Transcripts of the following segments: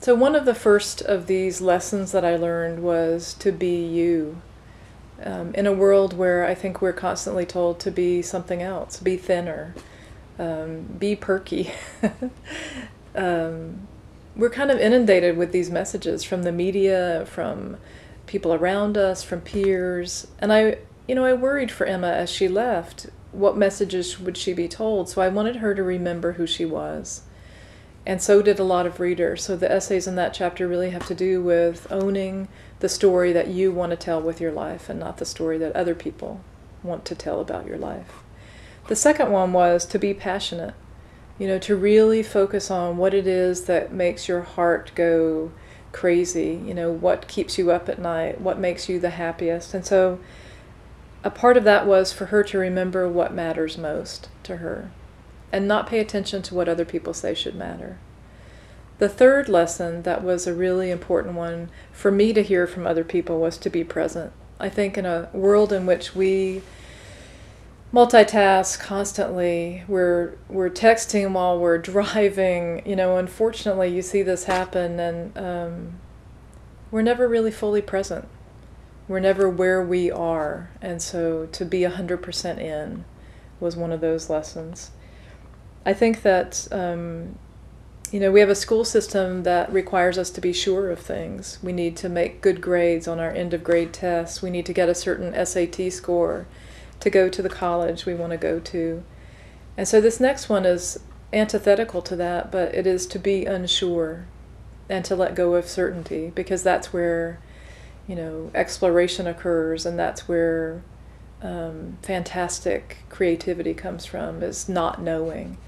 So one of the first of these lessons that I learned was to be you. In a world where I think we're constantly told to be something else, be thinner, be perky. We're kind of inundated with these messages from the media, from people around us, from peers. And I worried for Emma as she left. What messages would she be told? So I wanted her to remember who she was. And so did a lot of readers. So the essays in that chapter really have to do with owning the story that you want to tell with your life and not the story that other people want to tell about your life. The second one was to be passionate, to really focus on what it is that makes your heart go crazy, what keeps you up at night, what makes you the happiest. And so a part of that was for her to remember what matters most to her and not pay attention to what other people say should matter. The third lesson that was a really important one for me to hear from other people was to be present. I think in a world in which we multitask constantly, we're texting while we're driving, unfortunately you see this happen, and we're never really fully present. We're never where we are, and so to be 100% in was one of those lessons. I think that, we have a school system that requires us to be sure of things. We need to make good grades on our end of grade tests. We need to get a certain SAT score to go to the college we want to go to. And so this next one is antithetical to that, but it is to be unsure and to let go of certainty, because that's where, exploration occurs, and that's where fantastic creativity comes from, is not knowing.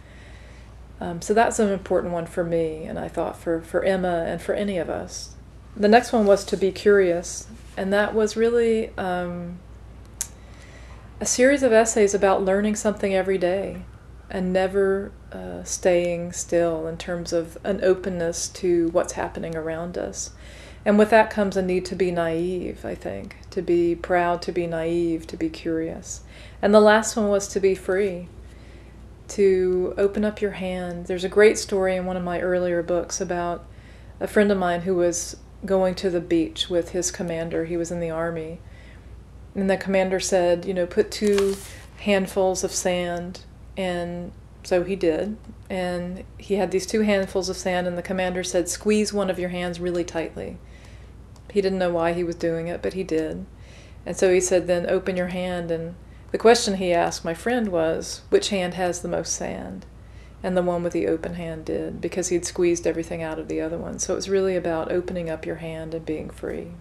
So that's an important one for me, and I thought for Emma and for any of us. The next one was to be curious, and that was really a series of essays about learning something every day and never staying still in terms of an openness to what's happening around us. And with that comes a need to be naive, I think, to be proud, to be naive, to be curious. And the last one was to be free, to open up your hand. There's a great story in one of my earlier books about a friend of mine who was going to the beach with his commander. He was in the army. And the commander said, put 2 handfuls of sand. And so he did. And he had these 2 handfuls of sand, and the commander said, squeeze one of your hands really tightly. He didn't know why he was doing it, but he did. And so he said, then open your hand. And the question he asked my friend was, which hand has the most sand? And the one with the open hand did, because he'd squeezed everything out of the other one. So it was really about opening up your hand and being free.